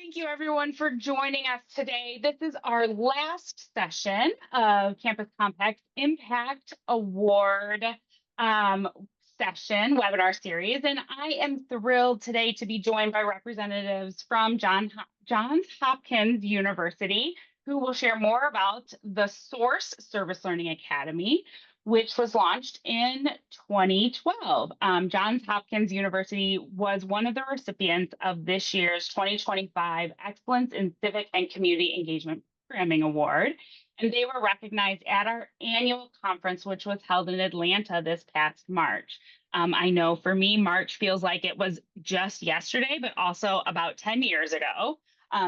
Thank you everyone for joining us today. This is our last session of Campus Compact's Impact Award um, webinar series. And I am thrilled today to be joined by representatives from Johns Hopkins University, who will share more about the Source Service Learning Academy, which was launched in 2012. Johns Hopkins University was one of the recipients of this year's 2025 Excellence in Civic and Community Engagement Programming Award. And they were recognized at our annual conference, which was held in Atlanta this past March. I know for me, March feels like it was just yesterday, but also about 10 years ago.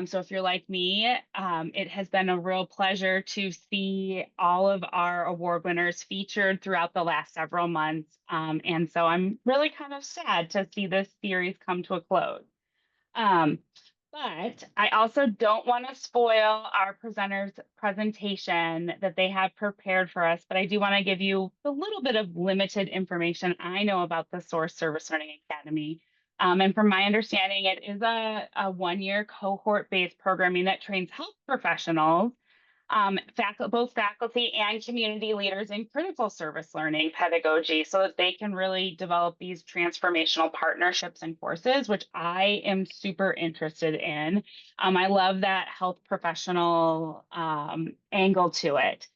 So if you're like me, it has been a real pleasure to see all of our award winners featured throughout the last several months. And so I'm really kind of sad to see this series come to a close. But I also don't want to spoil our presenters' presentation that they have prepared for us, but I do want to give you a little bit of limited information I know about the Source Service Learning Academy. And from my understanding, it is a one-year cohort-based programming that trains health professionals, both faculty and community leaders in critical service learning pedagogy so that they can really develop these transformational partnerships and courses, which I am super interested in. I love that health professional angle to it.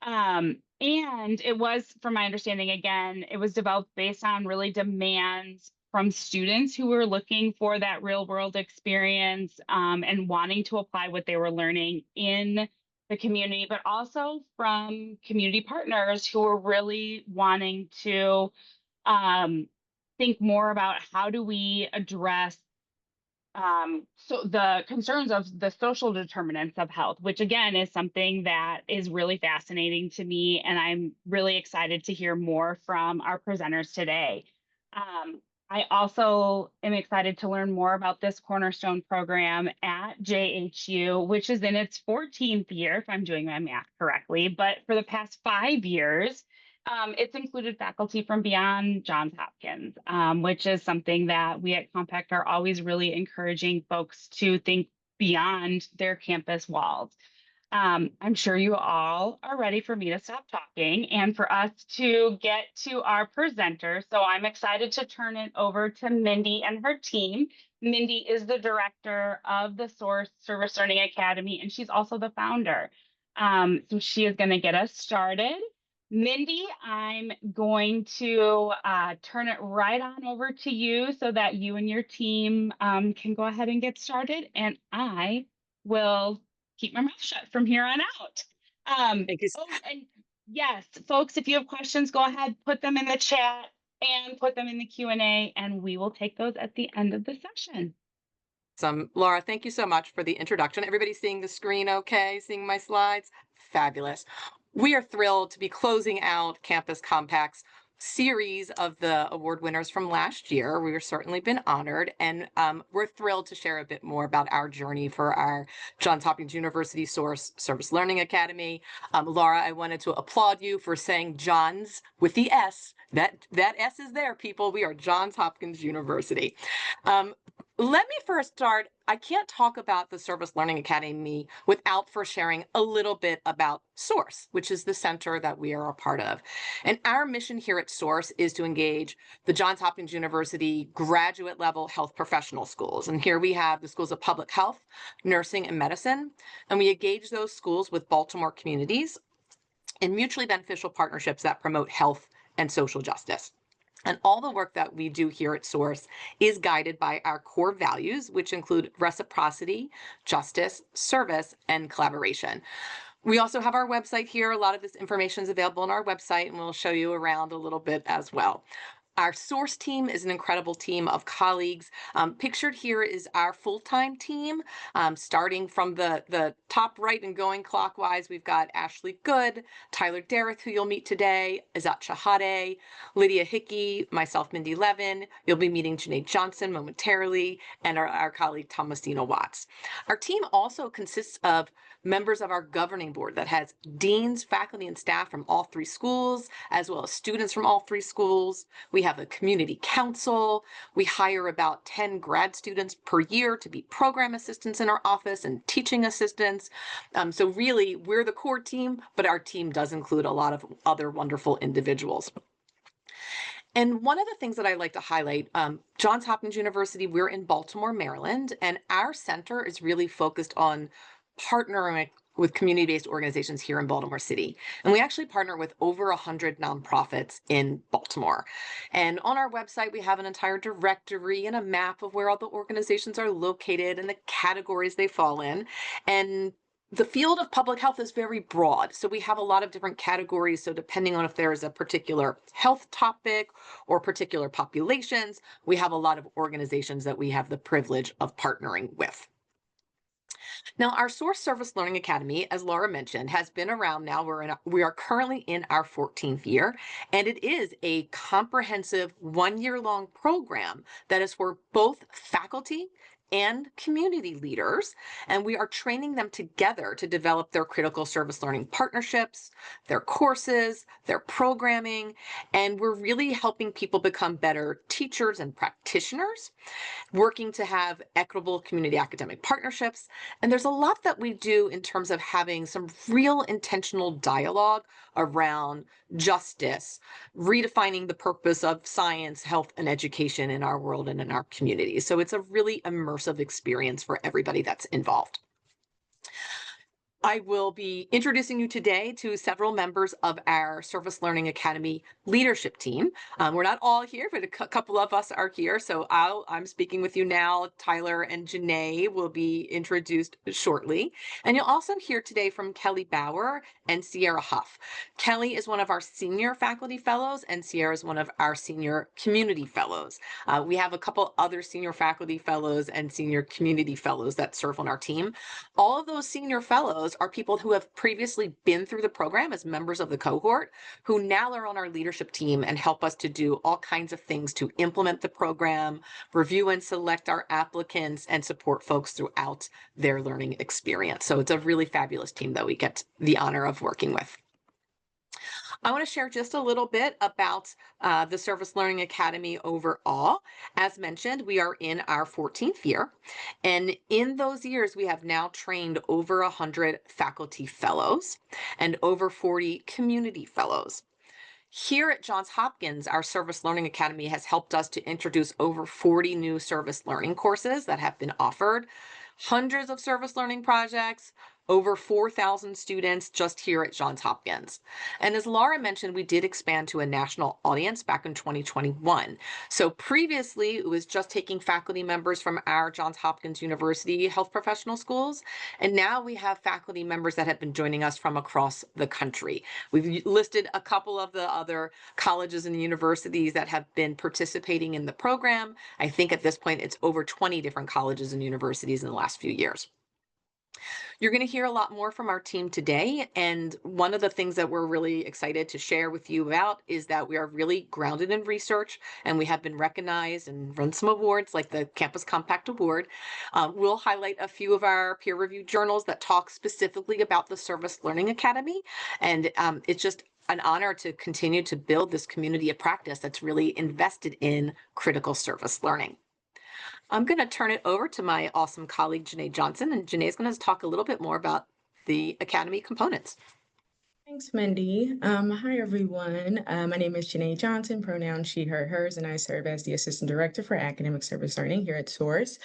And it was, from my understanding, again, it was developed based on really demands from students who were looking for that real world experience and wanting to apply what they were learning in the community, but also from community partners who were really wanting to think more about how do we address so the concerns of the social determinants of health, which again is something that is really fascinating to me. And I'm really excited to hear more from our presenters today. I also am excited to learn more about this Cornerstone program at JHU, which is in its 14th year, if I'm doing my math correctly. But for the past 5 years, it's included faculty from beyond Johns Hopkins, which is something that we at Compact are always really encouraging folks to think beyond their campus walls. I'm sure you all are ready for me to stop talking and for us to get to our presenter. So I'm excited to turn it over to Mindy and her team. Mindy is the director of the Source Service Learning Academy, and she's also the founder. So she is going to get us started. Mindy, I'm going to turn it right on over to you so that you and your team can go ahead and get started, and I will keep my mouth shut from here on out. Thank you. Oh, and yes, folks, if you have questions, go ahead, put them in the chat and put them in the Q&A, and we will take those at the end of the session. Laura, thank you so much for the introduction. Everybody seeing the screen okay? Seeing my slides? Fabulous. We are thrilled to be closing out Campus Compact's series of the award winners from last year. We've certainly been honored, and we're thrilled to share a bit more about our journey for our Johns Hopkins University Source Service Learning Academy. Laura, I wanted to applaud you for saying Johns with the S. That S is there, people. We are Johns Hopkins University. Let me first start. I can't talk about the Service Learning Academy without first sharing a little bit about Source, which is the center that we are a part of. And our mission here at Source is to engage the Johns Hopkins University graduate level health professional schools. And here we have the schools of public health, nursing, and medicine. And we engage those schools with Baltimore communities in mutually beneficial partnerships that promote health and social justice. And all the work that we do here at Source is guided by our core values, which include reciprocity, justice, service, and collaboration. We also have our website here. A lot of this information is available on our website, and we'll show you around a little bit as well. Our Source team is an incredible team of colleagues. Pictured here is our full-time team. Starting from the top right and going clockwise, we've got Ashley Good, Tyler Dareth, who you'll meet today, Azat Shahade, Lydia Hickey, myself, Mindy Levin. You'll be meeting Janae Johnson momentarily, and our colleague, Thomasina Watts. Our team also consists of members of our governing board that has deans, faculty, and staff from all 3 schools, as well as students from all 3 schools. We have a community council. We hire about 10 grad students per year to be program assistants in our office and teaching assistants. So really, we're the core team, but our team does include a lot of other wonderful individuals. And one of the things that I like to highlight, Johns Hopkins University, we're in Baltimore, Maryland, and our center is really focused on partnering with community-based organizations here in Baltimore City. And we actually partner with over 100 nonprofits in Baltimore. And on our website, we have an entire directory and a map of where all the organizations are located and the categories they fall in. And the field of public health is very broad. So we have a lot of different categories. So depending on if there is a particular health topic or particular populations, we have a lot of organizations that we have the privilege of partnering with. Now, our Source Service Learning Academy, as Laura mentioned, has been around now. We are currently in our 14th year, and it is a comprehensive 1-year long program that is for both faculty and community leaders, and we are training them together to develop their critical service learning partnerships, their courses, their programming, and we're really helping people become better teachers and practitioners, working to have equitable community academic partnerships. And there's a lot that we do in terms of having some real intentional dialogue around justice, redefining the purpose of science, health, and education in our world and in our communities. So it's a really immersive experience for everybody that's involved. I will be introducing you today to several members of our Service Learning Academy leadership team. We're not all here, but a couple of us are here. So I'm speaking with you now. Tyler and Janae will be introduced shortly. And you'll also hear today from Kelly Bauer and Sierra Huff. Kelly is one of our senior faculty fellows, and Sierra is one of our senior community fellows. We have a couple other senior faculty fellows and senior community fellows that serve on our team. All of those senior fellows are people who have previously been through the program as members of the cohort, who now are on our leadership team and help us to do all kinds of things to implement the program, review and select our applicants, and support folks throughout their learning experience. So it's a really fabulous team that we get the honor of working with. I want to share just a little bit about the Service Learning Academy overall. As mentioned, we are in our 14th year, and in those years, we have now trained over 100 faculty fellows and over 40 community fellows. Here at Johns Hopkins, our Service Learning Academy has helped us to introduce over 40 new service learning courses that have been offered, hundreds of service learning projects, over 4,000 students just here at Johns Hopkins. And as Laura mentioned, we did expand to a national audience back in 2021. So previously, it was just taking faculty members from our Johns Hopkins University health professional schools. And now we have faculty members that have been joining us from across the country. We've listed a couple of the other colleges and universities that have been participating in the program. I think at this point, it's over 20 different colleges and universities in the last few years. You're going to hear a lot more from our team today. And one of the things that we're really excited to share with you about is that we are really grounded in research, and we have been recognized and run some awards like the Campus Compact Award. We'll highlight a few of our peer-reviewed journals that talk specifically about the Service Learning Academy. And it's just an honor to continue to build this community of practice that's really invested in critical service learning. I'm going to turn it over to my awesome colleague, Janae Johnson, and Janae is going to talk a little bit more about the Academy components. Thanks, Mindy. Hi, everyone. My name is Janae Johnson, pronouns she, her, hers, and I serve as the Assistant Director for Academic Service Learning here at Source.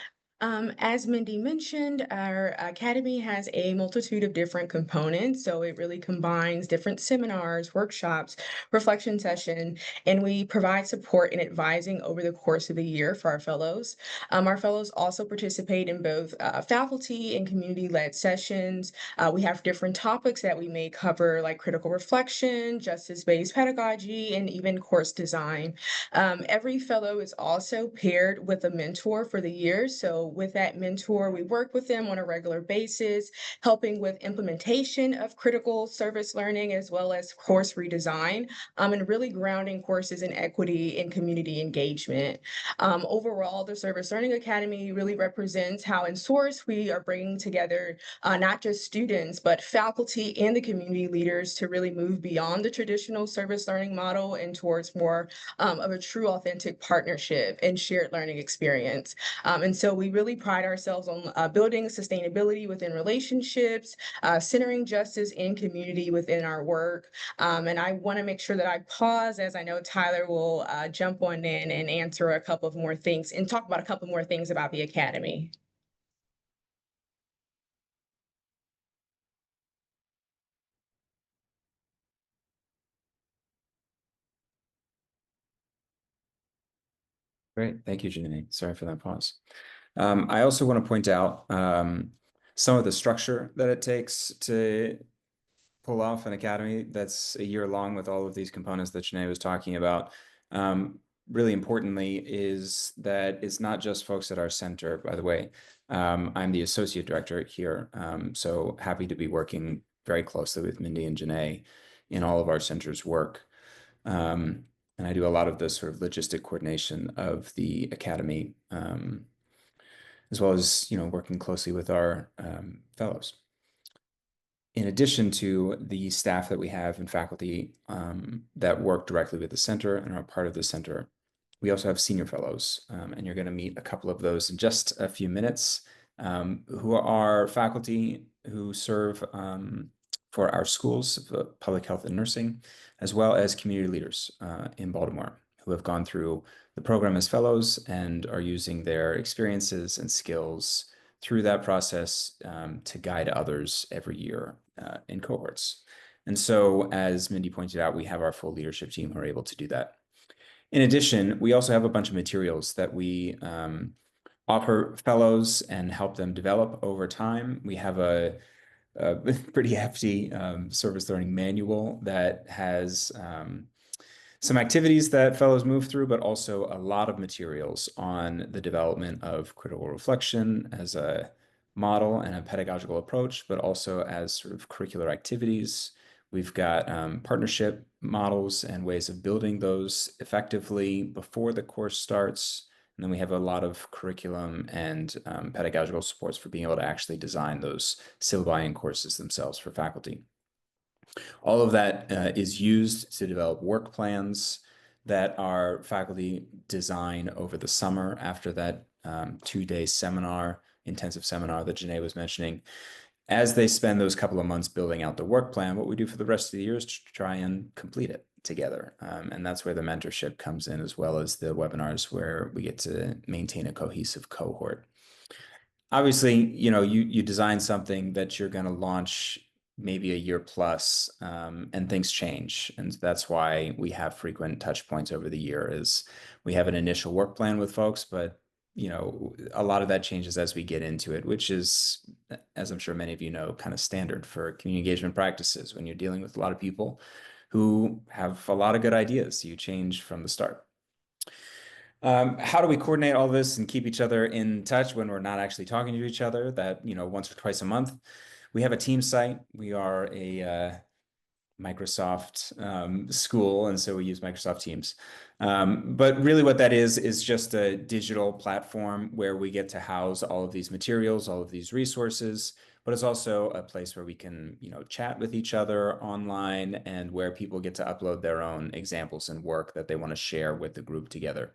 As Mindy mentioned, our academy has a multitude of different components. So it really combines different seminars, workshops, reflection session, and we provide support and advising over the course of the year for our fellows. Our fellows also participate in both faculty and community-led sessions. We have different topics that we may cover, like critical reflection, justice-based pedagogy, and even course design. Every fellow is also paired with a mentor for the year. So so with that mentor, we work with them on a regular basis, helping with implementation of critical service learning as well as course redesign, and really grounding courses in equity and community engagement. Overall, the Service Learning Academy really represents how in Source we are bringing together not just students, but faculty and the community leaders to really move beyond the traditional service learning model and towards more of a true authentic partnership and shared learning experience. And so we really pride ourselves on building sustainability within relationships, centering justice and community within our work. And I want to make sure that I pause, as I know Tyler will jump on in and answer a couple of more things and talk about a couple more things about the Academy. Great. Thank you, Janine. Sorry for that pause. I also want to point out some of the structure that it takes to pull off an academy that's a year long with all of these components that Janae was talking about. Really importantly is that it's not just folks at our center, by the way. I'm the associate director here, so happy to be working very closely with Mindy and Janae in all of our center's work. And I do a lot of the sort of logistic coordination of the academy, as well as, working closely with our fellows. In addition to the staff that we have and faculty that work directly with the center and are part of the center, we also have senior fellows, and you're going to meet a couple of those in just a few minutes, who are faculty who serve for our schools of public health and nursing, as well as community leaders in Baltimore who have gone through the program as fellows and are using their experiences and skills through that process to guide others every year in cohorts. And so, as Mindy pointed out, we have our full leadership team who are able to do that. In addition, we also have a bunch of materials that we offer fellows and help them develop over time. We have a pretty hefty service learning manual that has some activities that fellows move through, but also a lot of materials on the development of critical reflection as a model and a pedagogical approach, but also as sort of curricular activities. We've got partnership models and ways of building those effectively before the course starts. And then we have a lot of curriculum and pedagogical supports for being able to actually design those syllabi and courses themselves for faculty. All of that is used to develop work plans that our faculty design over the summer after that 2-day seminar, intensive seminar that Janae was mentioning. As they spend those couple of months building out the work plan, what we do for the rest of the year is to try and complete it together. And that's where the mentorship comes in, as well as the webinars where we get to maintain a cohesive cohort. Obviously, you design something that you're going to launch maybe a year plus, and things change. And that's why we have frequent touch points over the year. Is we have an initial work plan with folks, but a lot of that changes as we get into it, which is, as I'm sure many of you know, kind of standard for community engagement practices. When you're dealing with a lot of people who have a lot of good ideas, you change from the start. How do we coordinate all this and keep each other in touch when we're not actually talking to each other? That, once or twice a month. We have a team site. We are a Microsoft school, and so we use Microsoft Teams. But really what that is just a digital platform where we get to house all of these materials, all of these resources, but it's also a place where we can, chat with each other online, and where people get to upload their own examples and work that they want to share with the group together.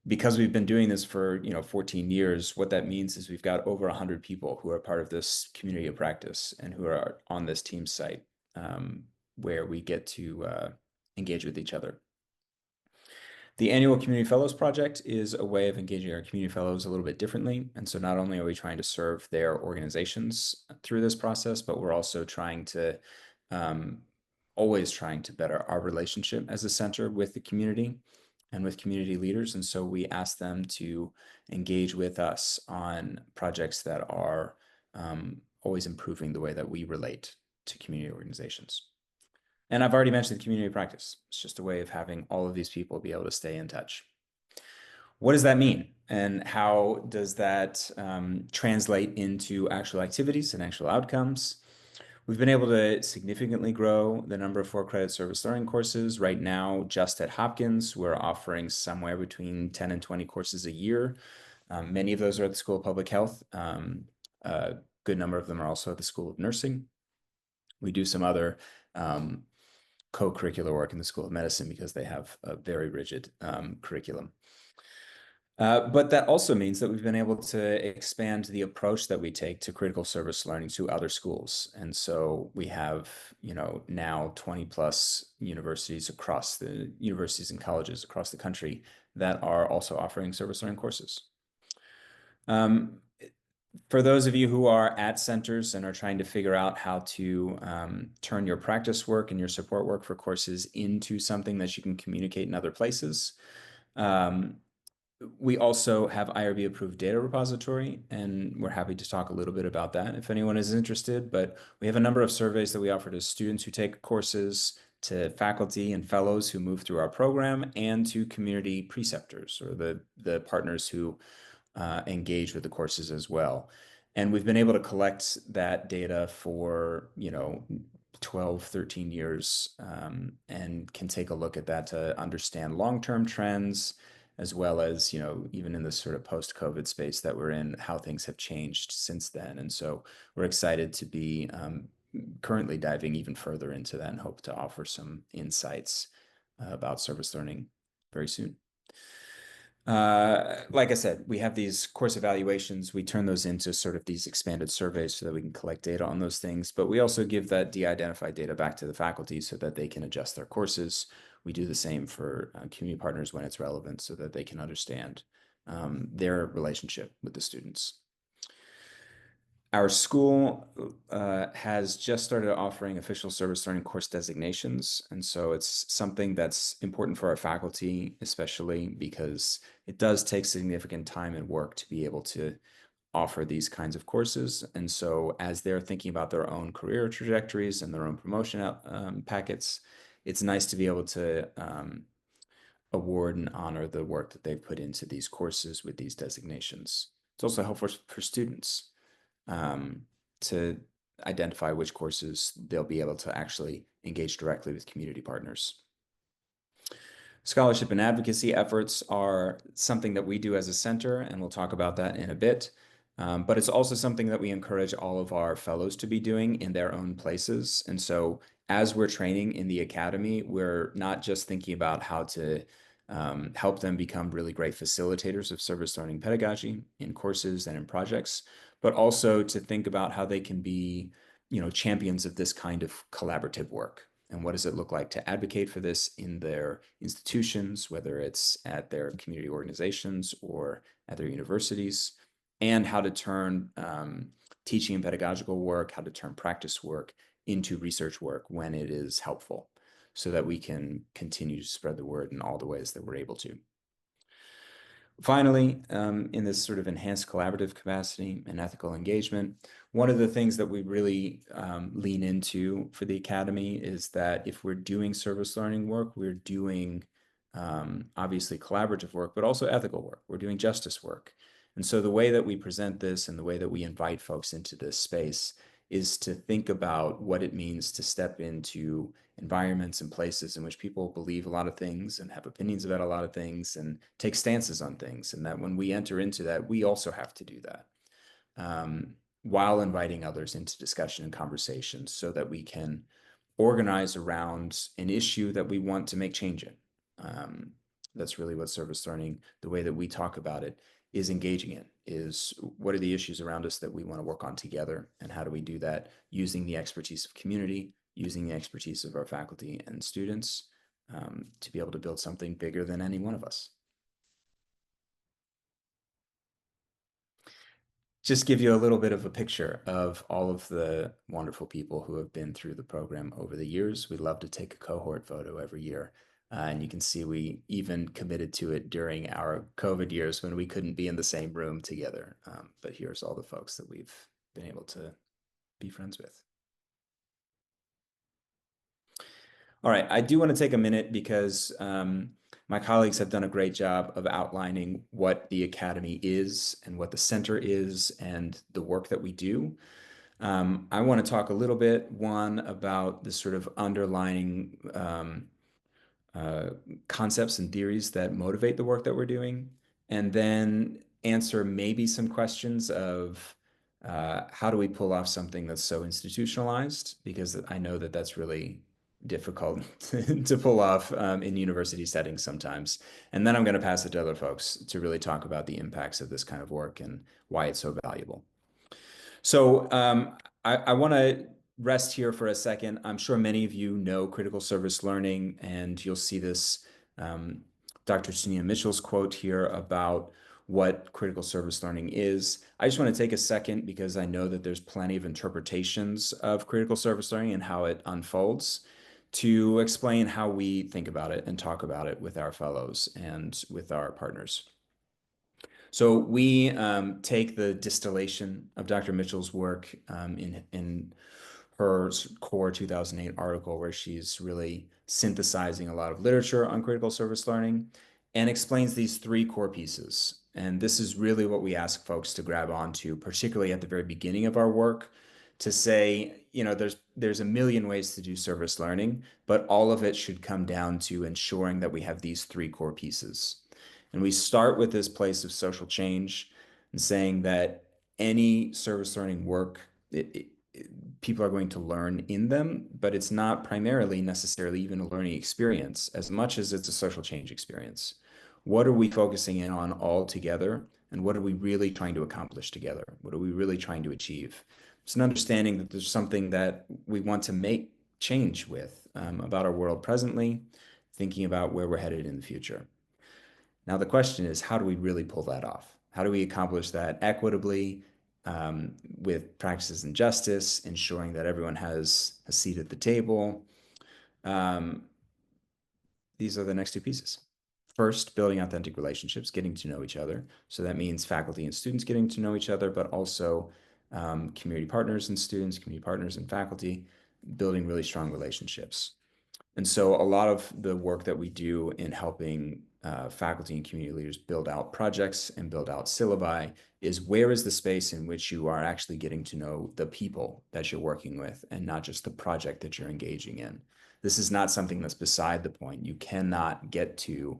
Because we've been doing this for 14 years, what that means is we've got over 100 people who are part of this community of practice and who are on this team site, where we get to engage with each other. The annual Community Fellows Project is a way of engaging our community fellows a little bit differently. And so not only are we trying to serve their organizations through this process, but we're also always trying to better our relationship as a center with the community and with community leaders. And so we ask them to engage with us on projects that are always improving the way that we relate to community organizations. And I've already mentioned the community practice. It's just a way of having all of these people be able to stay in touch. What does that mean? And how does that translate into actual activities and actual outcomes? We've been able to significantly grow the number of 4-credit service learning courses. Right now, just at Hopkins, we're offering somewhere between 10 and 20 courses a year. Many of those are at the School of Public Health. A good number of them are also at the School of Nursing. We do some other co-curricular work in the School of Medicine because they have a very rigid curriculum. But that also means that we've been able to expand the approach that we take to critical service learning to other schools. And so we have, now 20 plus universities and colleges across the country that are also offering service learning courses. For those of you who are at centers and are trying to figure out how to turn your practice work and your support work for courses into something that you can communicate in other places, we also have IRB approved data repository, and we're happy to talk a little bit about that if anyone is interested. But we have a number of surveys that we offer to students who take courses, to faculty and fellows who move through our program, and to community preceptors or the partners who engage with the courses as well. And we've been able to collect that data for, 12, 13 years, and can take a look at that to understand long-term trends, as well as, even in this sort of post-COVID space that we're in, how things have changed since then. And so we're excited to be currently diving even further into that and hope to offer some insights about service learning very soon. Like I said, we have these course evaluations. We turn those into sort of these expanded surveys so that we can collect data on those things, but we also give that de-identified data back to the faculty so that they can adjust their courses. We do the same for community partners when it's relevant so that they can understand their relationship with the students. Our school has just started offering official service learning course designations. And so it's something that's important for our faculty, especially because it does take significant time and work to be able to offer these kinds of courses. And so as they're thinking about their own career trajectories and their own promotion packets, it's nice to be able to award and honor the work that they've put into these courses with these designations. It's also helpful for students to identify which courses they'll be able to actually engage directly with community partners. Scholarship and advocacy efforts are something that we do as a center, and we'll talk about that in a bit. But it's also something that we encourage all of our fellows to be doing in their own places. And so as we're training in the academy, we're not just thinking about how to help them become really great facilitators of service learning pedagogy in courses and in projects, but also to think about how they can be, champions of this kind of collaborative work. And what does it look like to advocate for this in their institutions, whether it's at their community organizations or at their universities, and how to turn teaching and pedagogical work, how to turn practice work into research work when it is helpful, so that we can continue to spread the word in all the ways that we're able to. Finally, in this sort of enhanced collaborative capacity and ethical engagement, one of the things that we really lean into for the Academy is that if we're doing service learning work, we're doing obviously collaborative work, but also ethical work. We're doing justice work. And so the way that we present this and the way that we invite folks into this space is to think about what it means to step into environments and places in which people believe a lot of things and have opinions about a lot of things and take stances on things. And that when we enter into that, we also have to do that while inviting others into discussion and conversation so that we can organize around an issue that we want to make change in. That's really what service learning, the way that we talk about it, is engaging in, is what are the issues around us that we want to work on together, and how do we do that using the expertise of community, using the expertise of our faculty and students to be able to build something bigger than any one of us. Just give you a little bit of a picture of all of the wonderful people who have been through the program over the years. We love to take a cohort photo every year. And you can see we even committed to it during our COVID years when we couldn't be in the same room together. But here's all the folks that we've been able to be friends with. All right, I do want to take a minute because My colleagues have done a great job of outlining what the Academy is and what the center is and the work that we do. I want to talk a little bit, one, about the sort of underlying concepts and theories that motivate the work that we're doing, and then answer maybe some questions of how do we pull off something that's so institutionalized, because I know that that's really difficult to pull off in university settings sometimes. And then I'm going to pass it to other folks to really talk about the impacts of this kind of work and why it's so valuable. So I want to rest here for a second. I'm sure many of you know critical service learning, and you'll see this Dr. Sunita Mitchell's quote here about what critical service learning is. I just want to take a second because I know that there's plenty of interpretations of critical service learning and how it unfolds, to explain how we think about it and talk about it with our fellows and with our partners. So we take the distillation of Dr. Mitchell's work in her core 2008 article, where she's really synthesizing a lot of literature on critical service learning and explains these three core pieces. And this is really what we ask folks to grab onto, particularly at the very beginning of our work, to say, you know, there's a million ways to do service learning, but all of it should come down to ensuring that we have these three core pieces. And we start with this place of social change and saying that any service learning work, people are going to learn in them, but it's not primarily necessarily even a learning experience as much as it's a social change experience. What are we focusing in on all together? And what are we really trying to accomplish together? What are we really trying to achieve? It's an understanding that there's something that we want to make change with about our world presently, thinking about where we're headed in the future. Now, the question is, how do we really pull that off? How do we accomplish that equitably with practices in justice, ensuring that everyone has a seat at the table? These are the next two pieces. First, building authentic relationships, getting to know each other. So that means faculty and students getting to know each other, but also community partners and students, community partners and faculty, building really strong relationships. And so a lot of the work that we do in helping faculty and community leaders build out projects and build out syllabi is, where is the space in which you are actually getting to know the people that you're working with and not just the project that you're engaging in. This is not something that's beside the point. You cannot get to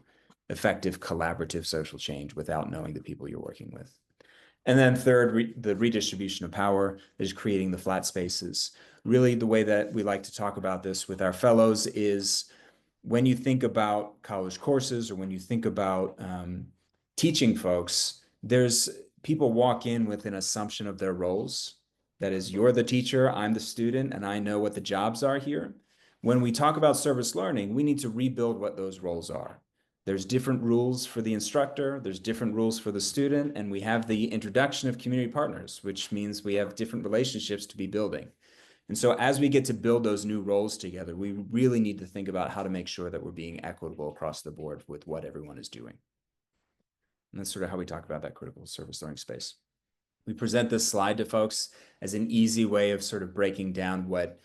effective collaborative social change without knowing the people you're working with. And then third, the redistribution of power is creating the flat spaces. Really, the way that we like to talk about this with our fellows is, when you think about college courses or when you think about teaching folks, there's people walk in with an assumption of their roles. That is, you're the teacher, I'm the student, and I know what the jobs are here. When we talk about service learning, we need to rebuild what those roles are. There's different rules for the instructor, there's different rules for the student, and we have the introduction of community partners, which means we have different relationships to be building. And so as we get to build those new roles together, we really need to think about how to make sure that we're being equitable across the board with what everyone is doing. And that's sort of how we talk about that critical service learning space. We present this slide to folks as an easy way of sort of breaking down what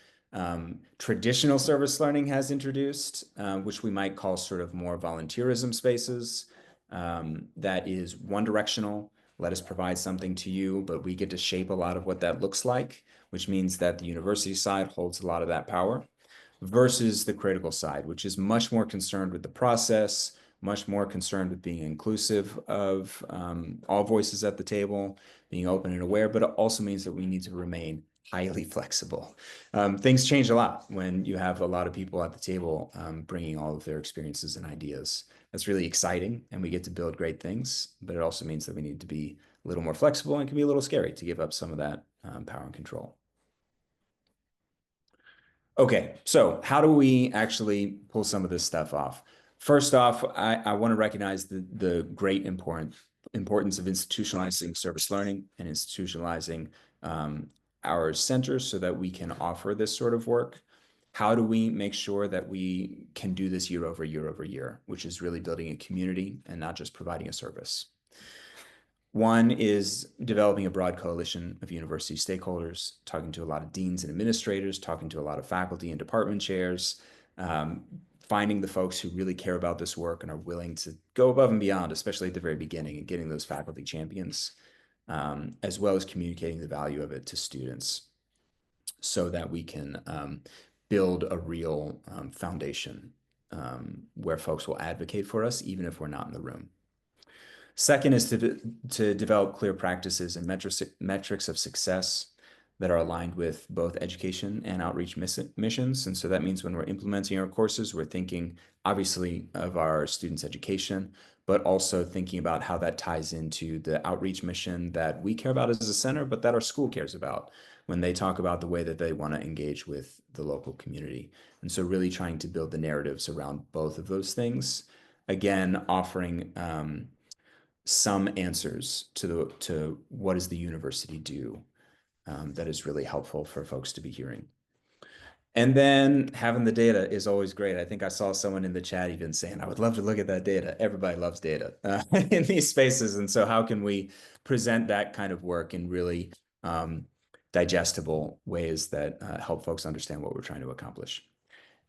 traditional service learning has introduced, which we might call sort of more volunteerism spaces. That is one directional. Let us provide something to you, but we get to shape a lot of what that looks like, which means that the university side holds a lot of that power, versus the critical side, which is much more concerned with the process, much more concerned with being inclusive of all voices at the table, being open and aware, but it also means that we need to remain highly flexible. Things change a lot when you have a lot of people at the table bringing all of their experiences and ideas. That's really exciting, and we get to build great things, but it also means that we need to be a little more flexible, and it can be a little scary to give up some of that power and control. Okay, so how do we actually pull some of this stuff off? First off, I want to recognize the great importance of institutionalizing service learning and institutionalizing our centers so that we can offer this sort of work. How do we make sure that we can do this year over year over year, which is really building a community and not just providing a service? One is developing a broad coalition of university stakeholders, talking to a lot of deans and administrators, talking to a lot of faculty and department chairs, finding the folks who really care about this work and are willing to go above and beyond, especially at the very beginning, and getting those faculty champions, as well as communicating the value of it to students so that we can build a real foundation where folks will advocate for us, even if we're not in the room. Second is to develop clear practices and metrics of success that are aligned with both education and outreach missions. And so that means when we're implementing our courses, we're thinking obviously of our students' education, but also thinking about how that ties into the outreach mission that we care about as a center, but that our school cares about when they talk about the way that they want to engage with the local community. And so really trying to build the narratives around both of those things. Again, offering some answers to what does the university do that is really helpful for folks to be hearing. And then having the data is always great. I think I saw someone in the chat even saying, I would love to look at that data. Everybody loves data in these spaces. And so how can we present that kind of work in really digestible ways that help folks understand what we're trying to accomplish?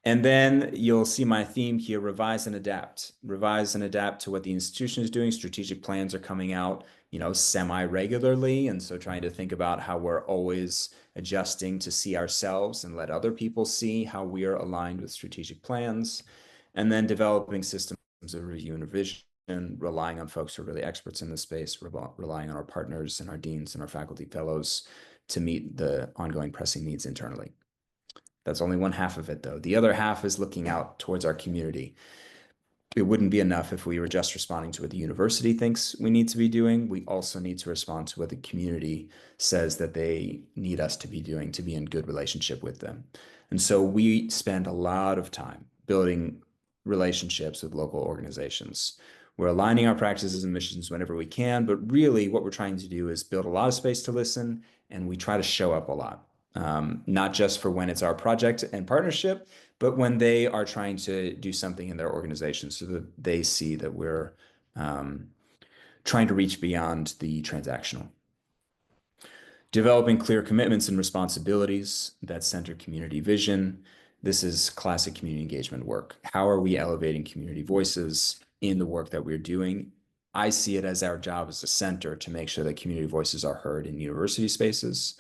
And then you'll see my theme here, revise and adapt. Revise and adapt to what the institution is doing. Strategic plans are coming out, semi-regularly. And so trying to think about how we're always adjusting to see ourselves and let other people see how we are aligned with strategic plans. And then developing systems of review and revision, relying on folks who are really experts in this space, relying on our partners and our deans and our faculty fellows to meet the ongoing pressing needs internally. That's only one half of it, though. The other half is looking out towards our community. It wouldn't be enough if we were just responding to what the university thinks we need to be doing. We also need to respond to what the community says that they need us to be doing to be in good relationship with them. And so we spend a lot of time building relationships with local organizations. We're aligning our practices and missions whenever we can, but really what we're trying to do is build a lot of space to listen, and we try to show up a lot. Not just for when it's our project and partnership, but when they are trying to do something in their organization so that they see that we're trying to reach beyond the transactional. Developing clear commitments and responsibilities that center community vision. This is classic community engagement work. How are we elevating community voices in the work that we're doing? I see it as our job as a center to make sure that community voices are heard in university spaces,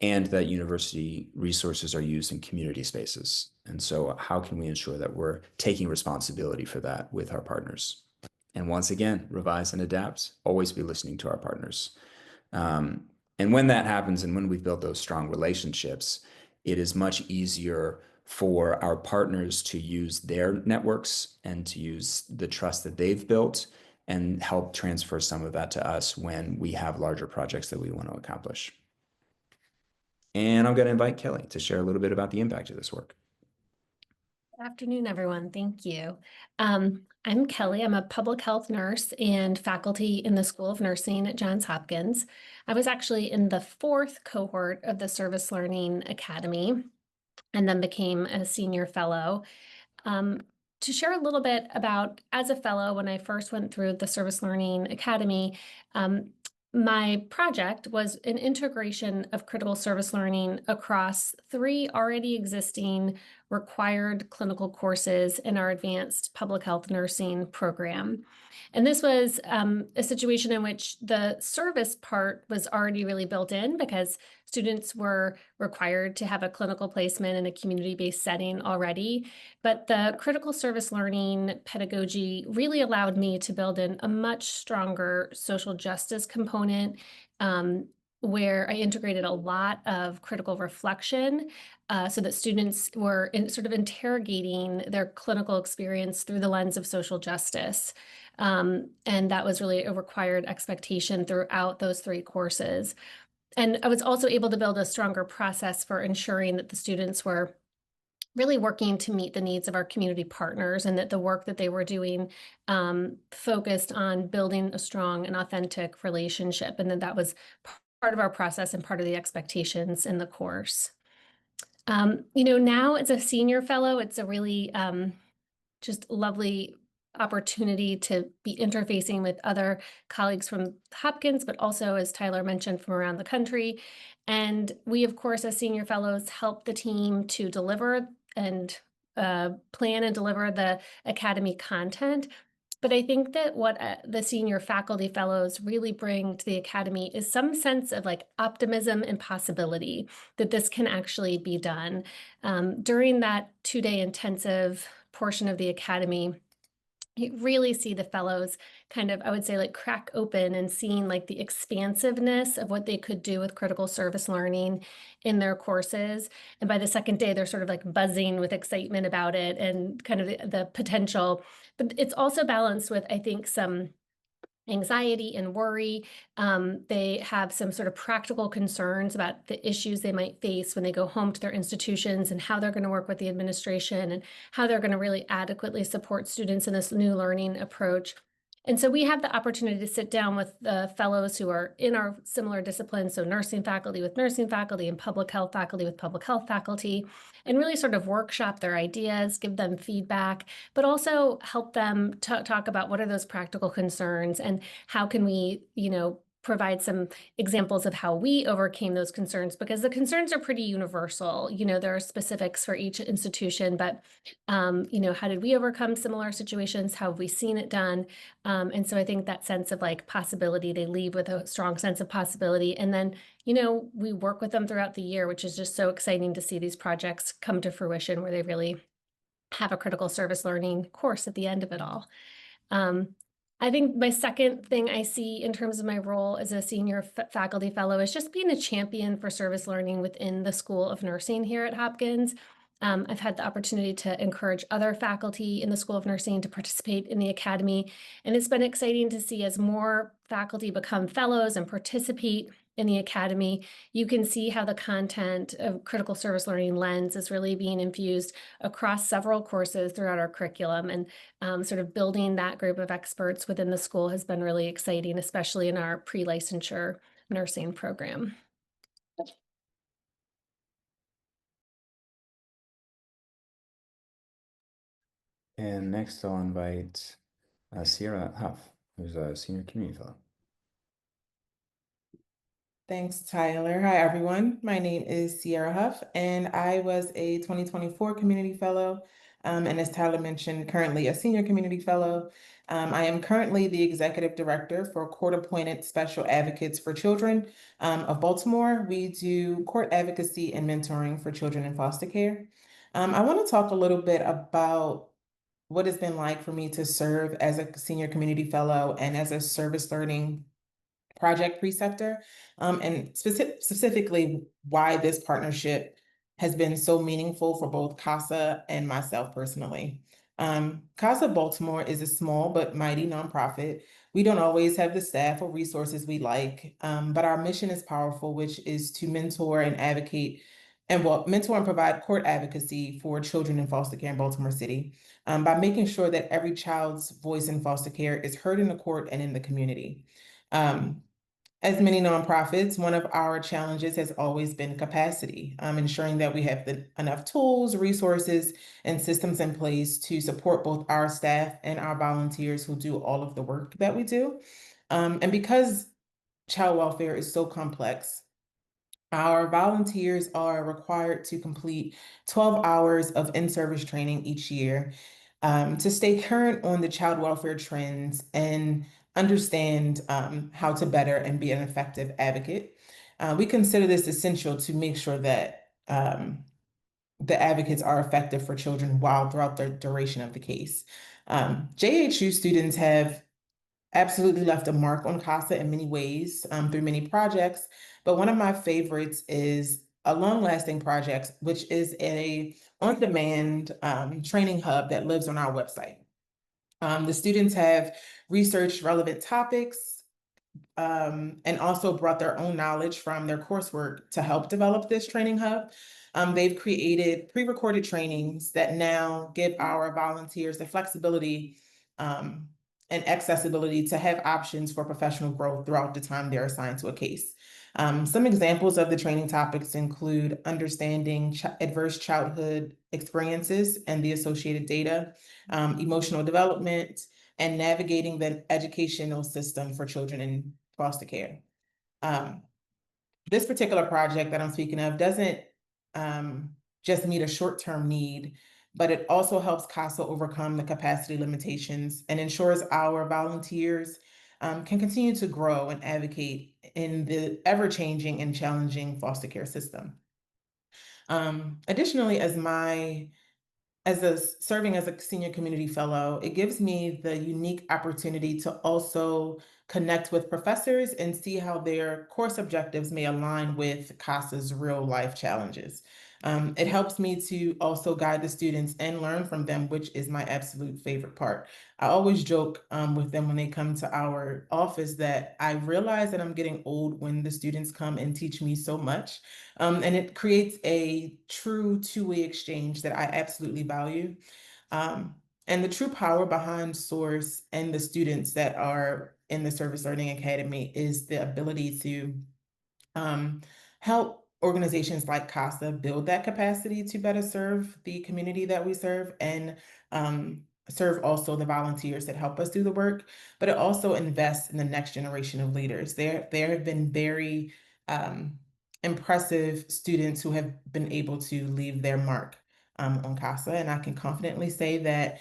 and that university resources are used in community spaces. And so how can we ensure that we're taking responsibility for that with our partners? And once again, revise and adapt, always be listening to our partners. And when that happens, and when we've built those strong relationships, it is much easier for our partners to use their networks and to use the trust that they've built and help transfer some of that to us when we have larger projects that we want to accomplish. And I'm going to invite Kelly to share a little bit about the impact of this work. Good afternoon, everyone. Thank you. I'm Kelly. I'm a public health nurse and faculty in the School of Nursing at Johns Hopkins. I was actually in the 4th cohort of the Service Learning Academy and then became a senior fellow. To share a little bit about, as a fellow, when I first went through the Service Learning Academy, my project was an integration of critical service learning across 3 already existing required clinical courses in our advanced public health nursing program. And this was a situation in which the service part was already really built in because students were required to have a clinical placement in a community-based setting already. But the critical service learning pedagogy really allowed me to build in a much stronger social justice component, where I integrated a lot of critical reflection so that students were sort of interrogating their clinical experience through the lens of social justice. And that was really a required expectation throughout those 3 courses. And I was also able to build a stronger process for ensuring that the students were really working to meet the needs of our community partners, and that the work that they were doing focused on building a strong and authentic relationship, and that was part of our process and part of the expectations in the course. Now as a senior fellow, it's a really just lovely opportunity to be interfacing with other colleagues from Hopkins, but also, as Tyler mentioned, from around the country. And we, of course, as senior fellows, help the team to deliver and plan and deliver the academy content. But I think that what the senior faculty fellows really bring to the academy is some sense of like optimism and possibility that this can actually be done. During that 2-day intensive portion of the academy, you really see the fellows kind of, I would say, like crack open and seeing like the expansiveness of what they could do with critical service learning in their courses. And by the second day, they're sort of like buzzing with excitement about it and kind of the potential. But it's also balanced with, I think, some anxiety and worry. They have some sort of practical concerns about the issues they might face when they go home to their institutions and how they're going to work with the administration and how they're going to really adequately support students in this new learning approach. And so we have the opportunity to sit down with the fellows who are in our similar disciplines, so nursing faculty with nursing faculty and public health faculty with public health faculty, and really sort of workshop their ideas, give them feedback, but also help them talk about what are those practical concerns and how can we, provide some examples of how we overcame those concerns, because the concerns are pretty universal. There are specifics for each institution, but, how did we overcome similar situations? How have we seen it done? And so I think that sense of like possibility, they leave with a strong sense of possibility. And then, we work with them throughout the year, which is just so exciting to see these projects come to fruition where they really have a critical service learning course at the end of it all. I think my second thing I see in terms of my role as a senior faculty fellow is just being a champion for service learning within the School of Nursing here at Hopkins. I've had the opportunity to encourage other faculty in the School of Nursing to participate in the academy, and it's been exciting to see as more faculty become fellows and participate in the academy. You can see how the content of critical service learning lens is really being infused across several courses throughout our curriculum, and sort of building that group of experts within the school has been really exciting, especially in our pre-licensure nursing program. And next I'll invite Sierra Huff, who's a senior community fellow. Thanks, Tyler. Hi, everyone. My name is Sierra Huff, and I was a 2024 Community Fellow, and as Tyler mentioned, currently a Senior Community Fellow. I am currently the Executive Director for Court-Appointed Special Advocates for Children of Baltimore. We do court advocacy and mentoring for children in foster care. I want to talk a little bit about what it's been like for me to serve as a Senior Community Fellow and as a service learning project preceptor, and specifically why this partnership has been so meaningful for both CASA and myself personally. CASA Baltimore is a small but mighty nonprofit. We don't always have the staff or resources we like, but our mission is powerful, which is to mentor and advocate mentor and provide court advocacy for children in foster care in Baltimore City, by making sure that every child's voice in foster care is heard in the court and in the community. As many nonprofits, one of our challenges has always been capacity, ensuring that we have enough tools, resources, and systems in place to support both our staff and our volunteers who do all of the work that we do. And because child welfare is so complex, our volunteers are required to complete 12 hours of in-service training each year, to stay current on the child welfare trends and understand how to better and be an effective advocate. We consider this essential to make sure that the advocates are effective for children throughout the duration of the case. JHU students have absolutely left a mark on CASA in many ways, through many projects, but one of my favorites is a long-lasting project, which is a on-demand training hub that lives on our website. The students have researched relevant topics, and also brought their own knowledge from their coursework to help develop this training hub. They've created pre-recorded trainings that now give our volunteers the flexibility and accessibility to have options for professional growth throughout the time they're assigned to a case. Some examples of the training topics include understanding adverse childhood experiences and the associated data, emotional development, and navigating the educational system for children in foster care. This particular project that I'm speaking of doesn't just meet a short-term need but it also helps CASA overcome the capacity limitations and ensures our volunteers can continue to grow and advocate in the ever-changing and challenging foster care system. Additionally, serving as a senior community fellow, it gives me the unique opportunity to also connect with professors and see how their course objectives may align with CASA's real life challenges. It helps me to also guide the students and learn from them, which is my absolute favorite part. I always joke with them when they come to our office that I realize that I'm getting old when the students come and teach me so much. And it creates a true two-way exchange that I absolutely value. And the true power behind Source and the students that are in the Service Learning Academy is the ability to help organizations like CASA build that capacity to better serve the community that we serve, and serve also the volunteers that help us do the work, but it also invests in the next generation of leaders. There have been very impressive students who have been able to leave their mark on CASA, and I can confidently say that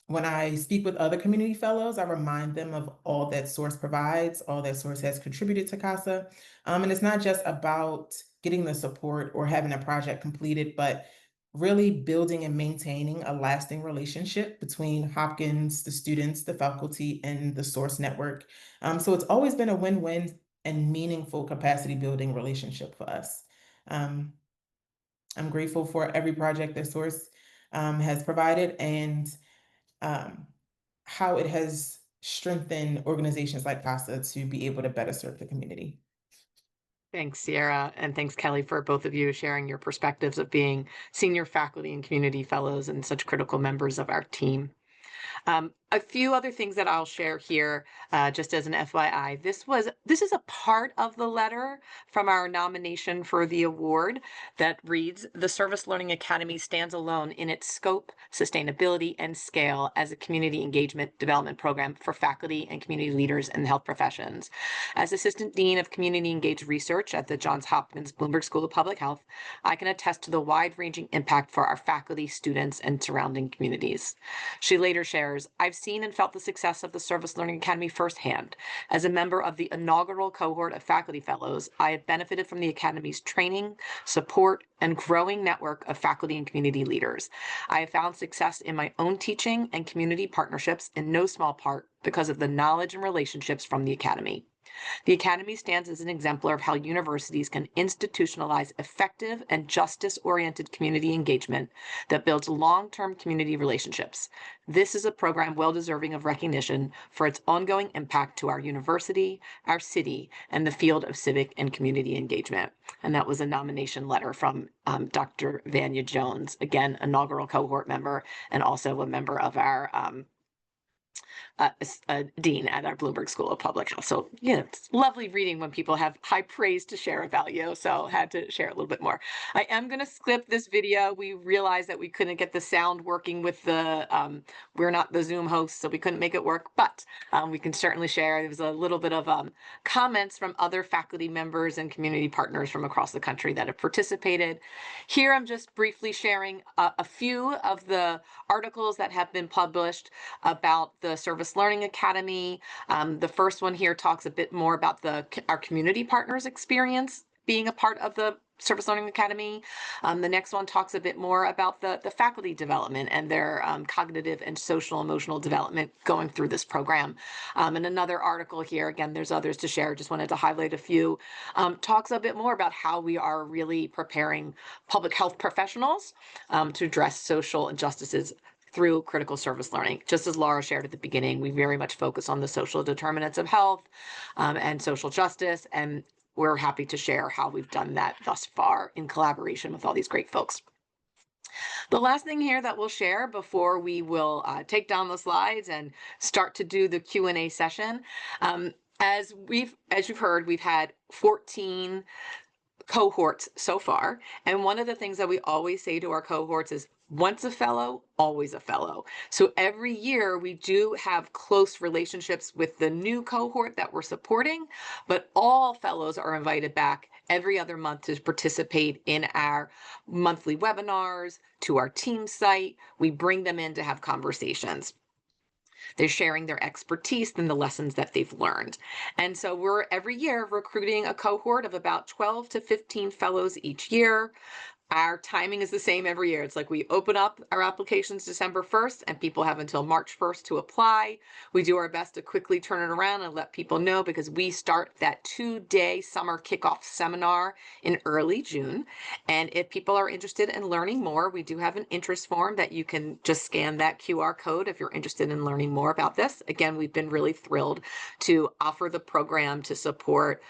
when I speak with other community fellows, I remind them of all that Source provides, all that Source has contributed to CASA. And it's not just about getting the support or having a project completed, but really building and maintaining a lasting relationship between Hopkins, the students, the faculty, and the Source network. So it's always been a win-win and meaningful capacity building relationship for us. I'm grateful for every project that Source has provided, and how it has strengthened organizations like CASA to be able to better serve the community. Thanks, Sierra, and thanks, Kelly, for both of you sharing your perspectives of being senior faculty and community fellows and such critical members of our team. A few other things that I'll share here, just as an FYI. This is a part of the letter from our nomination for the award that reads, "The Service Learning Academy stands alone in its scope, sustainability, and scale as a community engagement development program for faculty and community leaders in the health professions. As Assistant Dean of Community Engaged Research at the Johns Hopkins Bloomberg School of Public Health, I can attest to the wide-ranging impact for our faculty, students, and surrounding communities." She later shares, "I've seen and felt the success of the Service Learning Academy firsthand. As a member of the inaugural cohort of faculty fellows, I have benefited from the Academy's training, support, and growing network of faculty and community leaders. I have found success in my own teaching and community partnerships in no small part because of the knowledge and relationships from the Academy. The Academy stands as an exemplar of how universities can institutionalize effective and justice-oriented community engagement that builds long-term community relationships. This is a program well deserving of recognition for its ongoing impact to our university, our city, and the field of civic and community engagement." And that was a nomination letter from Dr. Vanya Jones, again, inaugural cohort member and also a member of our dean at our Bloomberg School of Public Health. So, it's lovely reading when people have high praise to share about you. So had to share a little bit more. I am going to skip this video. We realized that we couldn't get the sound working with the, we're not the Zoom hosts, so we couldn't make it work, but we can certainly share. There was a little bit of comments from other faculty members and community partners from across the country that have participated. Here, I'm just briefly sharing a few of the articles that have been published about the Service Learning Academy. The first one here talks a bit more about our community partners' experience being a part of the Service Learning Academy. The next one talks a bit more about the faculty development and their cognitive and social emotional development going through this program. And another article here, again, there's others to share, just wanted to highlight a few, talks a bit more about how we are really preparing public health professionals to address social injustices through critical service learning. Just as Laura shared at the beginning, we very much focus on the social determinants of health and social justice, and we're happy to share how we've done that thus far in collaboration with all these great folks. The last thing here that we'll share before we will take down the slides and start to do the Q&A session, as you've heard, we've had 14 cohorts so far. And one of the things that we always say to our cohorts is once a fellow, always a fellow. So every year we do have close relationships with the new cohort that we're supporting, but all fellows are invited back every other month to participate in our monthly webinars, to our team site. We bring them in to have conversations. They're sharing their expertise and the lessons that they've learned. And so we're every year recruiting a cohort of about 12 to 15 fellows each year. Our timing is the same every year. It's like we open up our applications December 1st and people have until March 1st to apply. We do our best to quickly turn it around and let people know, because we start that 2-day summer kickoff seminar in early June. And if people are interested in learning more, we do have an interest form that you can just scan that QR code if you're interested in learning more about this. Again, we've been really thrilled to offer the program to support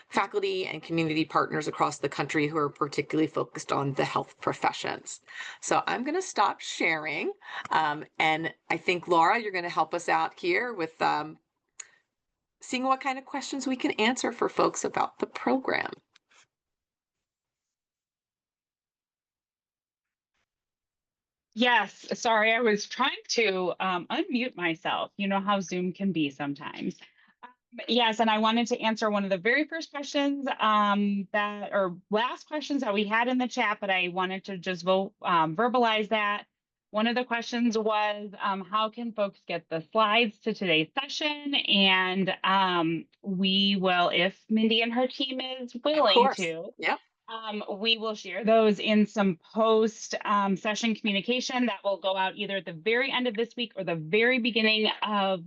faculty and community partners across the country who are particularly focused on the health professions. So I'm going to stop sharing. And I think, Laura, you're going to help us out here with seeing what kind of questions we can answer for folks about the program. Yes, sorry, I was trying to unmute myself. You know how Zoom can be sometimes. Yes, and I wanted to answer one of the very first questions or last questions that we had in the chat, but I wanted to just verbalize that. One of the questions was, how can folks get the slides to today's session? And we will, if Mindy and her team is willing to, Yep. we will share those in some post session communication that will go out either at the very end of this week or the very beginning of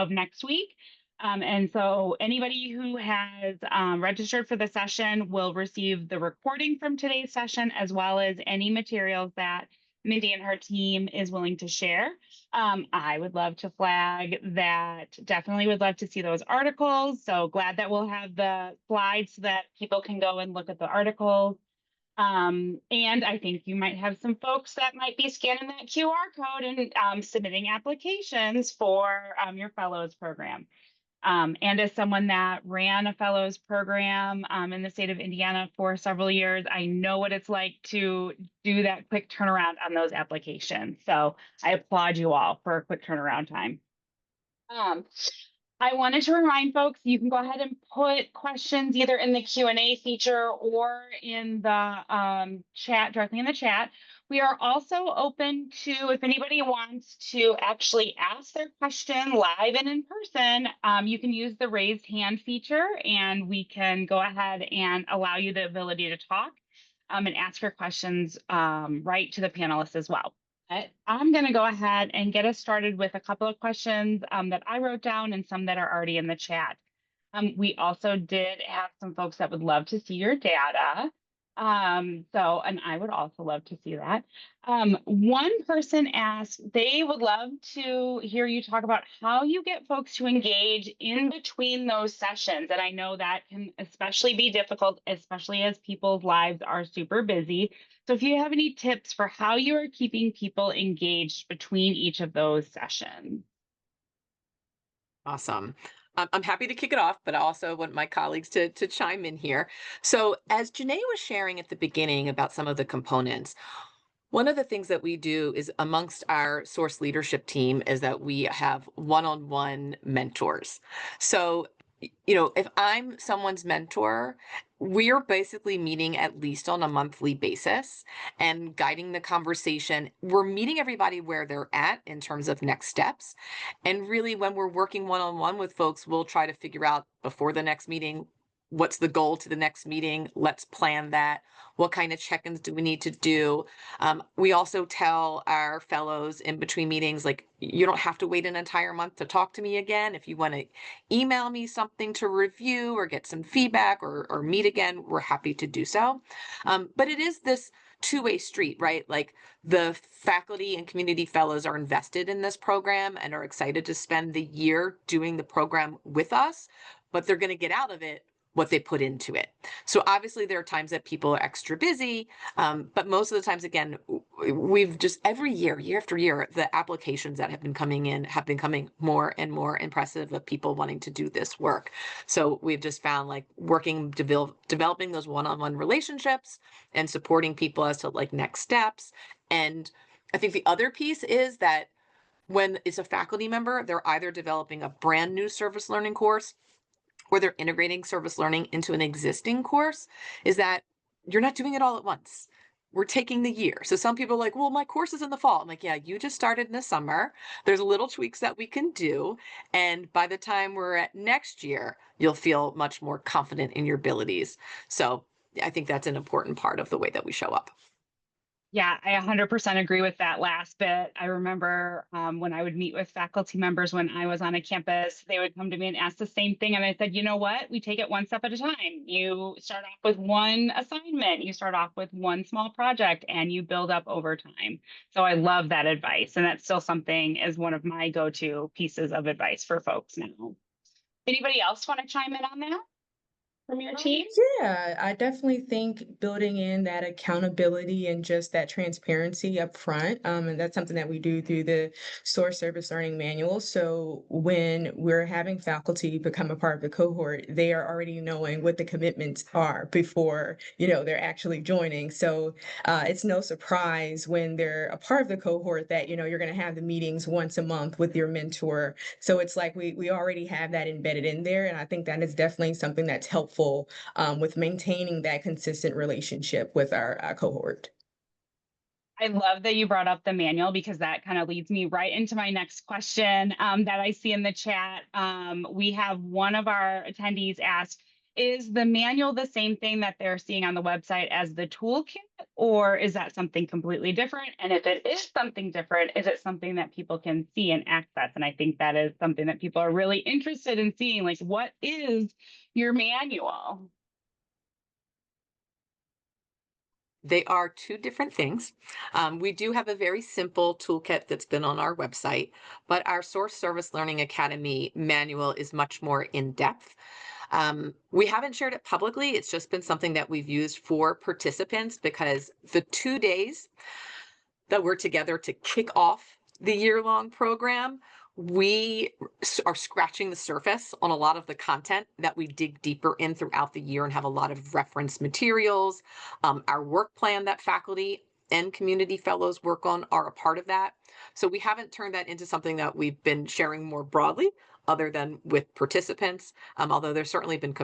next week. And so anybody who has registered for the session will receive the recording from today's session, as well as any materials that Mindy and her team is willing to share. I would love to flag that. Definitely would love to see those articles. So glad that we'll have the slides so that people can go and look at the articles. And I think you might have some folks that might be scanning that QR code and submitting applications for your fellows program. And as someone that ran a fellows program in the state of Indiana for several years, I know what it's like to do that quick turnaround on those applications. So I applaud you all for a quick turnaround time. I wanted to remind folks, you can go ahead and put questions either in the Q&A feature or in the chat, directly in the chat. We are also open to, if anybody wants to actually ask their question live and in person, you can use the raised hand feature and we can go ahead and allow you the ability to talk and ask your questions right to the panelists as well. I'm going to go ahead and get us started with a couple of questions that I wrote down and some that are already in the chat. We also did have some folks that would love to see your data. And I would also love to see that. One person asked, they would love to hear you talk about how you get folks to engage in between those sessions. And I know that can especially be difficult, especially as people's lives are super busy. So if you have any tips for how you are keeping people engaged between each of those sessions. Awesome. I'm happy to kick it off, but I also want my colleagues to chime in here. So as Janae was sharing at the beginning about some of the components, one of the things that we do is amongst our source leadership team is that we have one-on-one mentors. So, you know, if I'm someone's mentor, we're basically meeting at least on a monthly basis and guiding the conversation. We're meeting everybody where they're at in terms of next steps. And really, when we're working one-on-one with folks, we'll try to figure out before the next meeting, what's the goal to the next meeting? Let's plan that. What kind of check-ins do we need to do? We also tell our fellows in between meetings, like, you don't have to wait an entire month to talk to me again. If you want to email me something to review or get some feedback or meet again, we're happy to do so. But it is this two-way street, right? Like, the faculty and community fellows are invested in this program and are excited to spend the year doing the program with us, but they're going to get out of it what they put into it. So obviously there are times that people are extra busy, but most of the times, again, we've just every year after year, the applications that have been coming in have been coming more and more impressive of people wanting to do this work. So we've just found, like, working, developing those one-on-one relationships and supporting people as to, like, next steps, and I think the other piece is that when it's a faculty member, they're either developing a brand new service learning course or they're integrating service learning into an existing course, is that you're not doing it all at once. We're taking the year. So some people are like, well, my course is in the fall. I'm like, yeah, you just started in the summer. There's little tweaks that we can do. And by the time we're at next year, you'll feel much more confident in your abilities. So I think that's an important part of the way that we show up. Yeah, I 100% agree with that last bit. I remember when I would meet with faculty members when I was on a campus, they would come to me and ask the same thing. And I said, you know what? We take it one step at a time. You start off with one assignment, you start off with one small project, and you build up over time. So I love that advice. And that's still something as one of my go-to pieces of advice for folks now. Anybody else want to chime in on that from your team? Yeah, I definitely think building in that accountability and just that transparency up front. And that's something that we do through the source service learning manual. So when we're having faculty become a part of the cohort, they are already knowing what the commitments are before, they're actually joining. So it's no surprise when they're a part of the cohort that, you're going to have the meetings once a month with your mentor. So it's like we already have that embedded in there. And I think that is definitely something that's helpful with maintaining that consistent relationship with our cohort. I love that you brought up the manual because that kind of leads me right into my next question that I see in the chat. We have one of our attendees ask, is the manual the same thing that they're seeing on the website as the toolkit, or is that something completely different? And if it is something different, is it something that people can see and access? And I think that is something that people are really interested in seeing, like, what is your manual? They are two different things. We do have a very simple toolkit that's been on our website, but our Source Service Learning Academy manual is much more in depth. We haven't shared it publicly. It's just been something that we've used for participants because the 2 days that we're together to kick off the year-long program, we are scratching the surface on a lot of the content that we dig deeper in throughout the year and have a lot of reference materials. Our work plan that faculty and community fellows work on are a part of that. So we haven't turned that into something that we've been sharing more broadly other than with participants, although there's certainly been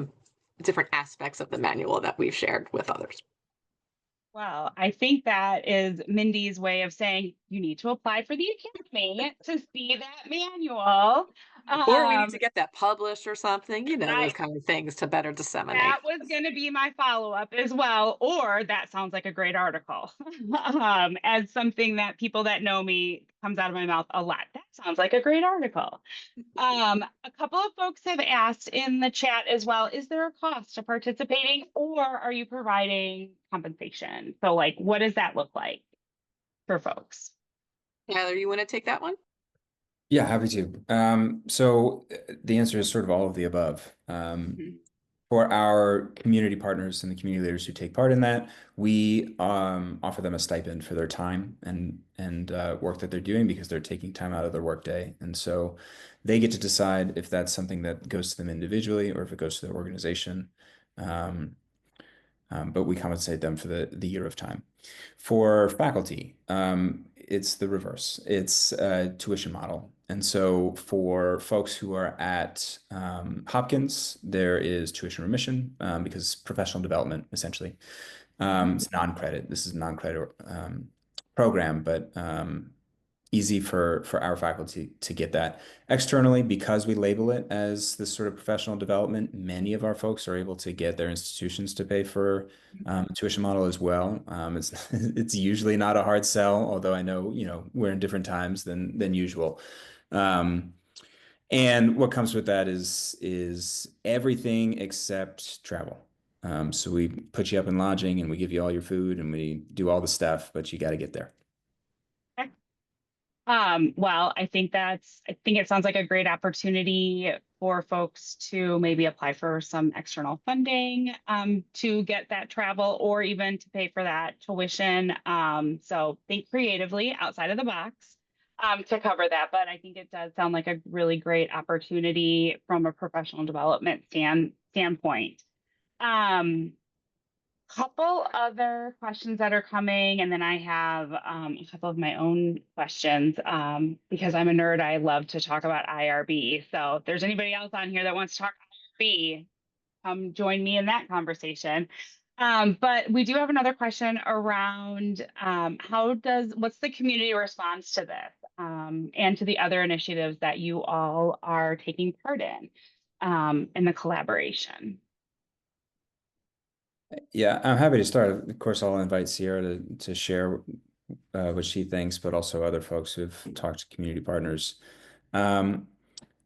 different aspects of the manual that we've shared with others. Well, I think that is Mindy's way of saying you need to apply for the academy to see that manual. Or we need to get that published or something, those I, kind of things to better disseminate. that was going to be my follow-up as well. Or that sounds like a great article. As something that people that know me comes out of my mouth a lot. That sounds like a great article. A couple of folks have asked in the chat as well, is there a cost to participating or are you providing compensation? So like, what does that look like for folks? Tyler, you want to take that one? Yeah, happy to. So the answer is sort of all of the above. For our community partners and the community leaders who take part in that, we offer them a stipend for their time and work that they're doing because they're taking time out of their workday. And so they get to decide if that's something that goes to them individually or if it goes to their organization. But we compensate them for the year of time. For faculty, it's the reverse. It's a tuition model. And so for folks who are at Hopkins, there is tuition remission because professional development, essentially. It's non-credit. This is a non-credit program, but easy for our faculty to get that. Externally, because we label it as this sort of professional development, many of our folks are able to get their institutions to pay for tuition model as well. It's usually not a hard sell, although I know, we're in different times than usual. And what comes with that is everything except travel. So we put you up in lodging and we give you all your food and we do all the stuff, but you got to get there. Well, I think it sounds like a great opportunity for folks to maybe apply for some external funding to get that travel or even to pay for that tuition. So think creatively outside of the box to cover that. But I think it does sound like a really great opportunity from a professional development standpoint. couple other questions that are coming, and then I have a couple of my own questions because I'm a nerd. I love to talk about IRB. So if there's anybody else on here that wants to talk IRB, come join me in that conversation. But we do have another question around what's the community response to this and to the other initiatives that you all are taking part in the collaboration? Yeah, I'm happy to start. Of course, I'll invite Sierra to share what she thinks, but also other folks who've talked to community partners. Um,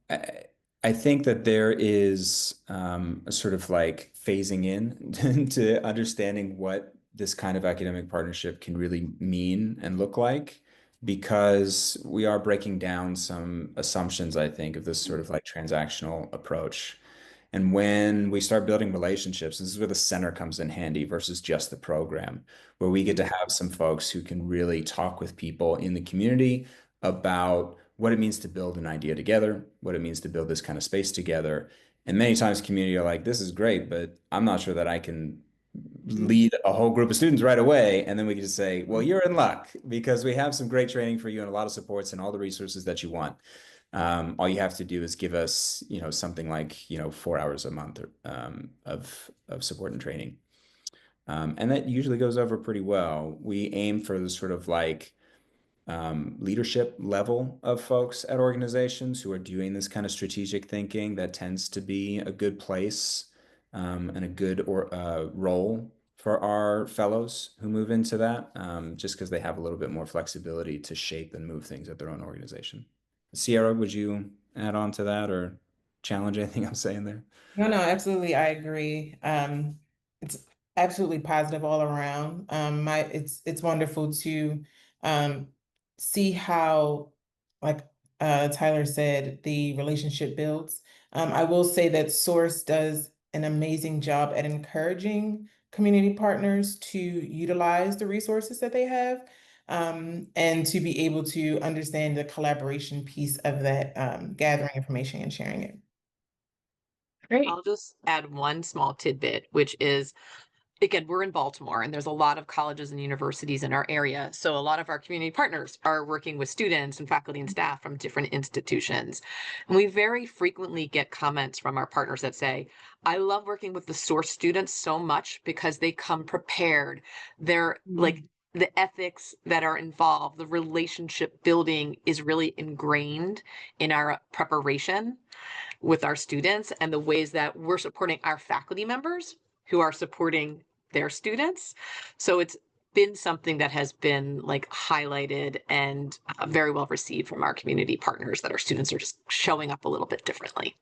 I, I think that there is a sort of like phasing in to understanding what this kind of academic partnership can really mean and look like, because we are breaking down some assumptions, I think, of this sort of like transactional approach. And when we start building relationships, this is where the center comes in handy versus just the program, where we get to have some folks who can really talk with people in the community about what it means to build an idea together, what it means to build this kind of space together. And many times community are like, this is great, but I'm not sure that I can lead a whole group of students right away. And then we can just say, well, you're in luck because we have some great training for you and a lot of supports and all the resources that you want. All you have to do is give us, something like, 4 hours a month of support and training. And that usually goes over pretty well. We aim for the sort of like leadership level of folks at organizations who are doing this kind of strategic thinking. That tends to be a good place and a good role for our fellows who move into that, just because they have a little bit more flexibility to shape and move things at their own organization. Sierra, would you add on to that or challenge anything I'm saying there? No, no, absolutely. I agree. It's absolutely positive all around. It's wonderful to um, see how, like Tyler said, the relationship builds. I will say that Source does an amazing job at encouraging community partners to utilize the resources that they have, and to be able to understand the collaboration piece of that, gathering information and sharing it. Great. I'll just add one small tidbit, which is, again, we're in Baltimore and there's a lot of colleges and universities in our area. So a lot of our community partners are working with students and faculty and staff from different institutions. And we very frequently get comments from our partners that say, I love working with the Source students so much because they come prepared. They're like, the ethics that are involved, the relationship building is really ingrained in our preparation with our students, and the ways that we're supporting our faculty members who are supporting their students. So it's been something that has been like highlighted and very well received from our community partners, that our students are just showing up a little bit differently.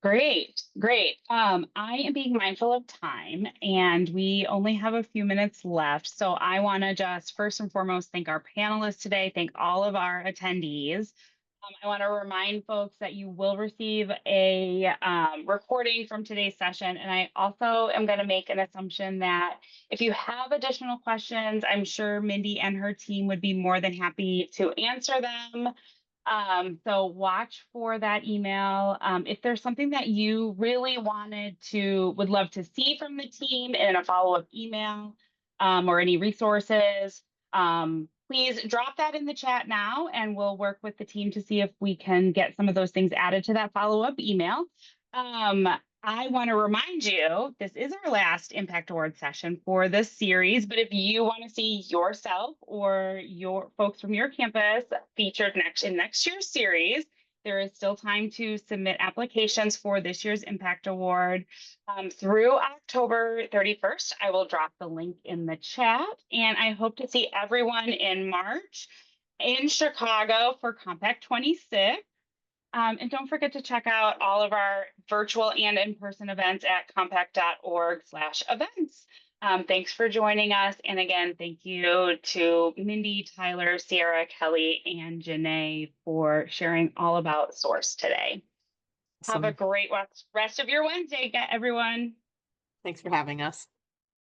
Great, great. I am being mindful of time and we only have a few minutes left. So I want to just first and foremost thank our panelists today, thank all of our attendees. I want to remind folks that you will receive a recording from today's session. And I also am going to make an assumption that if you have additional questions, I'm sure Mindy and her team would be more than happy to answer them. So watch for that email. If there's something that you really would love to see from the team in a follow-up email, or any resources, please drop that in the chat now and we'll work with the team to see if we can get some of those things added to that follow-up email. I want to remind you, this is our last Impact Award session for this series, but if you want to see yourself or your folks from your campus featured in next year's series, there is still time to submit applications for this year's Impact Award through October 31st. I will drop the link in the chat, and I hope to see everyone in March in Chicago for Compact 26. And don't forget to check out all of our virtual and in-person events at compact.org/events. Thanks for joining us. And again, thank you to Mindy, Tyler, Sierra, Kelly, and Janae for sharing all about Source today. Have a great rest of your Wednesday, everyone. Thanks for having us.